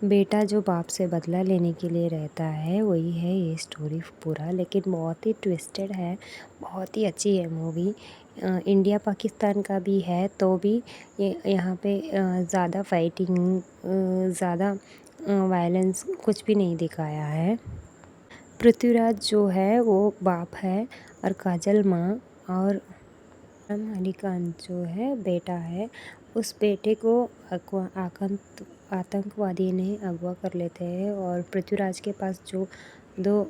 बेटा जो बाप से बदला लेने के लिए रहता है, वही है ये स्टोरी पूरा। लेकिन बहुत ही ट्विस्टेड है, बहुत ही अच्छी है मूवी। इंडिया पाकिस्तान का भी है, तो भी ये यहाँ पे ज़्यादा फाइटिंग, ज़्यादा वायलेंस कुछ भी नहीं दिखाया है। पृथ्वीराज जो है वो बाप है और काजल माँ, और अली खान जो है बेटा है। उस बेटे को आतंकवादी ने अगवा कर लेते हैं, और पृथ्वीराज के पास जो दो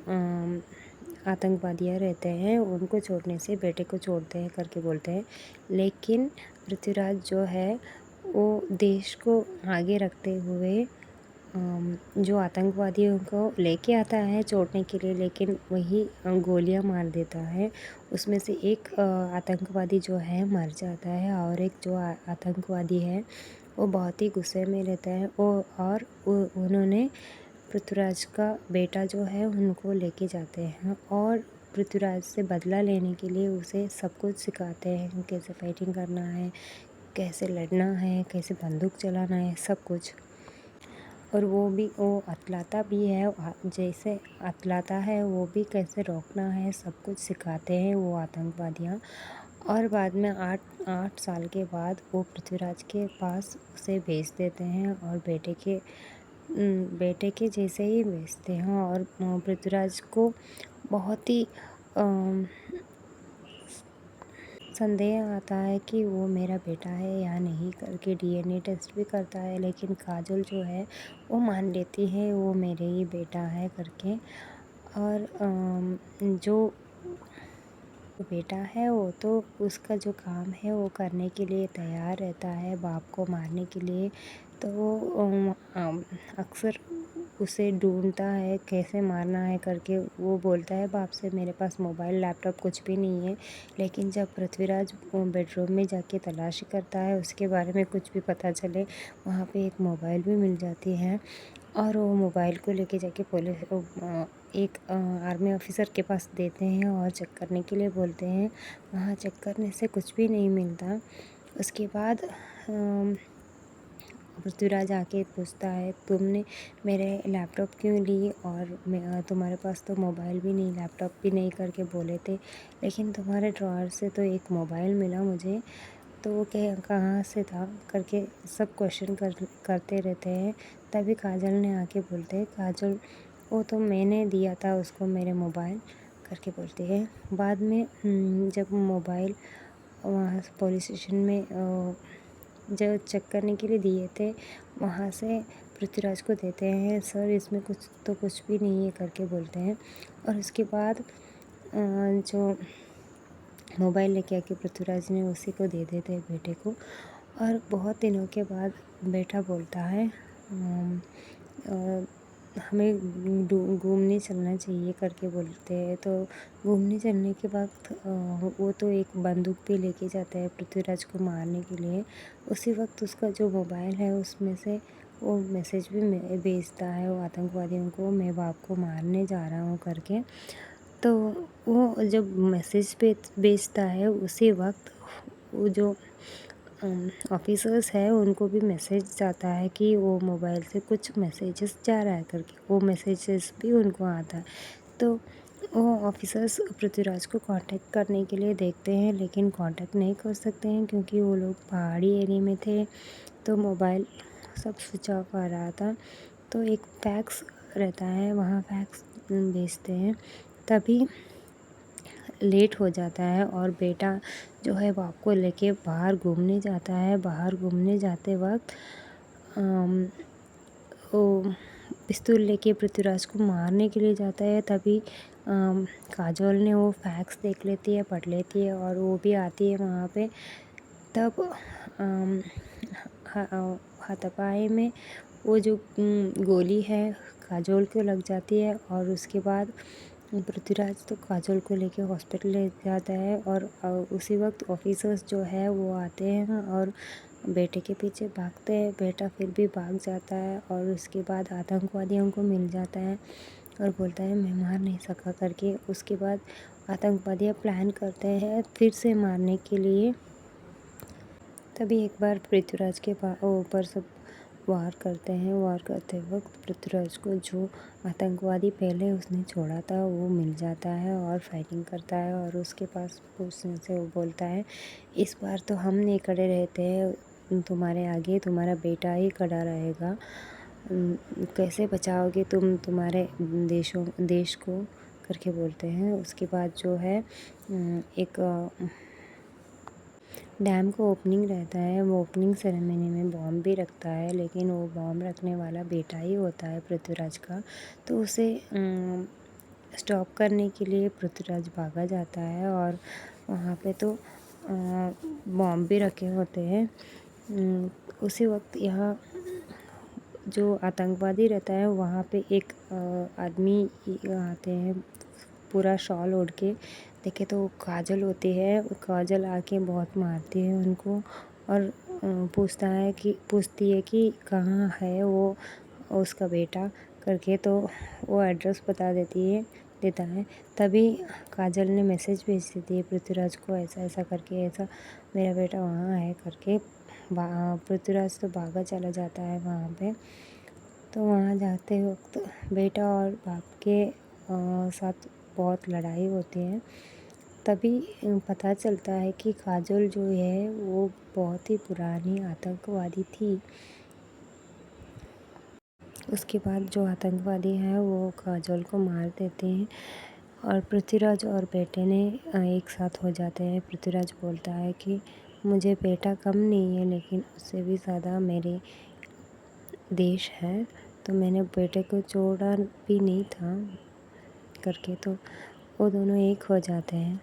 आतंकवादियाँ रहते हैं उनको छोड़ने से बेटे को छोड़ते हैं करके बोलते हैं। लेकिन पृथ्वीराज जो है वो देश को आगे रखते हुए जो आतंकवादियों को लेके आता है छोड़ने के लिए, लेकिन वही गोलियां मार देता है। उसमें से एक आतंकवादी जो है मर जाता है, और एक जो आतंकवादी है वो बहुत ही गुस्से में रहता है। और उन्होंने पृथ्वीराज का बेटा जो है उनको लेके जाते हैं, और पृथ्वीराज से बदला लेने के लिए उसे सब कुछ सिखाते हैं, कैसे फाइटिंग करना है, कैसे लड़ना है, कैसे बंदूक चलाना है, सब कुछ। और वो अतलाता भी है, जैसे अतलाता है वो भी कैसे रोकना है, सब कुछ सिखाते हैं वो आतंकवादियाँ। और बाद में 8 साल के बाद वो पृथ्वीराज के पास उसे भेज देते हैं, और बेटे के जैसे ही भेजते हैं। और पृथ्वीराज को बहुत ही संदेह आता है कि वो मेरा बेटा है या नहीं करके डीएनए टेस्ट भी करता है, लेकिन काजल जो है वो मान लेती है वो मेरे ही बेटा है करके। और जो बेटा है वो तो उसका जो काम है वो करने के लिए तैयार रहता है बाप को मारने के लिए। तो वो अक्सर उसे ढूंढता है कैसे मारना है करके। वो बोलता है बाप से मेरे पास मोबाइल लैपटॉप कुछ भी नहीं है। लेकिन जब पृथ्वीराज बेडरूम में जाके तलाशी करता है उसके बारे में कुछ भी पता चले, वहाँ पे एक मोबाइल भी मिल जाती है। और वो मोबाइल को लेके जाके एक आर्मी ऑफिसर के पास देते हैं और चेक करने के लिए बोलते हैं। वहाँ चेक करने से कुछ भी नहीं मिलता। उसके बाद पृथ्वीराज आके पूछता है तुमने मेरे लैपटॉप क्यों ली, और तुम्हारे पास तो मोबाइल भी नहीं लैपटॉप भी नहीं करके बोले थे, लेकिन तुम्हारे ड्रॉअर से तो एक मोबाइल मिला मुझे, तो वो कहाँ से था करके सब क्वेश्चन करते रहते हैं। तभी काजल ने आके बोलते हैं काजल वो तो मैंने दिया था उसको मेरे मोबाइल करके बोलती है। बाद में जब मोबाइल वहाँ पुलिस स्टेशन में जो चेक करने के लिए दिए थे वहाँ से पृथ्वीराज को देते हैं। सर इसमें कुछ भी नहीं है करके बोलते हैं। और उसके बाद जो मोबाइल लेके आके पृथ्वीराज ने उसी को दे देते हैं बेटे को। और बहुत दिनों के बाद बेटा बोलता है हमें घूमने चलना चाहिए करके बोलते हैं। तो घूमने चलने के वक्त वो तो एक बंदूक भी लेके जाता है पृथ्वीराज को मारने के लिए। उसी वक्त उसका जो मोबाइल है उसमें से वो मैसेज भी भेजता है वो आतंकवादियों को, मैं बाप को मारने जा रहा हूँ करके। तो वो जब मैसेज भेजता है उसी वक्त वो जो ऑफिसर्स है उनको भी मैसेज जाता है कि वो मोबाइल से कुछ मैसेजेस जा रहा है करके, वो मैसेजेस भी उनको आता है। तो वो ऑफिसर्स पृथ्वीराज को कांटेक्ट करने के लिए देखते हैं, लेकिन कांटेक्ट नहीं कर सकते हैं क्योंकि वो लोग पहाड़ी एरिया में थे, तो मोबाइल सब स्विच ऑफ आ रहा था। तो एक फैक्स रहता है, वहाँ फैक्स भेजते हैं, तभी लेट हो जाता है। और बेटा जो है बाप को लेके बाहर घूमने जाता है। बाहर घूमने जाते वक्त वो पिस्तौल लेके पृथ्वीराज को मारने के लिए जाता है। तभी काजोल ने वो फैक्स देख लेती है, पढ़ लेती है, और वो भी आती है वहाँ पे। तब हाथापाई में वो जो गोली है काजोल को लग जाती है, और उसके बाद पृथ्वीराज तो काजोल को लेके हॉस्पिटल ले जाता है। और उसी वक्त ऑफिसर्स जो है वो आते हैं और बेटे के पीछे भागते हैं। बेटा फिर भी भाग जाता है, और उसके बाद आतंकवादियों को मिल जाता है और बोलता है मैं मार नहीं सका करके। उसके बाद आतंकवादी प्लान करते हैं फिर से मारने के लिए। तभी एक बार पृथ्वीराज के ऊपर सब वार करते हैं। वार करते वक्त पृथ्वीराज को जो आतंकवादी पहले उसने छोड़ा था वो मिल जाता है और फाइटिंग करता है, और उसके पास पूछने से वो बोलता है, इस बार तो हम नहीं खड़े रहते हैं, तुम्हारे आगे तुम्हारा बेटा ही खड़ा रहेगा। कैसे बचाओगे तुम तुम्हारे देश को, करके बोलते हैं। उसके बाद जो है एक डैम को ओपनिंग रहता है। वो ओपनिंग सेरेमनी में बॉम्ब भी रखता है, लेकिन वो बॉम्ब रखने वाला बेटा ही होता है पृथ्वीराज का। तो उसे स्टॉप करने के लिए पृथ्वीराज भागा जाता है, और वहाँ पे तो बॉम्ब भी रखे होते हैं। उसी वक्त यहाँ जो आतंकवादी रहता है वहाँ पे एक आदमी आते हैं पूरा शॉल ओढ़ के। देखे तो काजल होती है, काजल आके बहुत मारती है उनको, और पूछती है कि कहाँ है वो उसका बेटा करके। तो वो एड्रेस बता देता है। तभी काजल ने मैसेज भेज देती है पृथ्वीराज को, ऐसा ऐसा करके, ऐसा मेरा बेटा वहाँ है करके। पृथ्वीराज तो भागा चला जाता है वहाँ पे। तो वहाँ जाते वक्त बेटा और बाप के साथ बहुत लड़ाई होती है। तभी पता चलता है कि काजल जो है वो बहुत ही पुरानी आतंकवादी थी। उसके बाद जो आतंकवादी हैं वो काजल को मार देते हैं, और पृथ्वीराज और बेटे ने एक साथ हो जाते हैं। पृथ्वीराज बोलता है कि मुझे बेटा कम नहीं है, लेकिन उससे भी ज़्यादा मेरे देश है, तो मैंने बेटे को छोड़ा भी नहीं था करके। तो वो दोनों एक हो जाते हैं।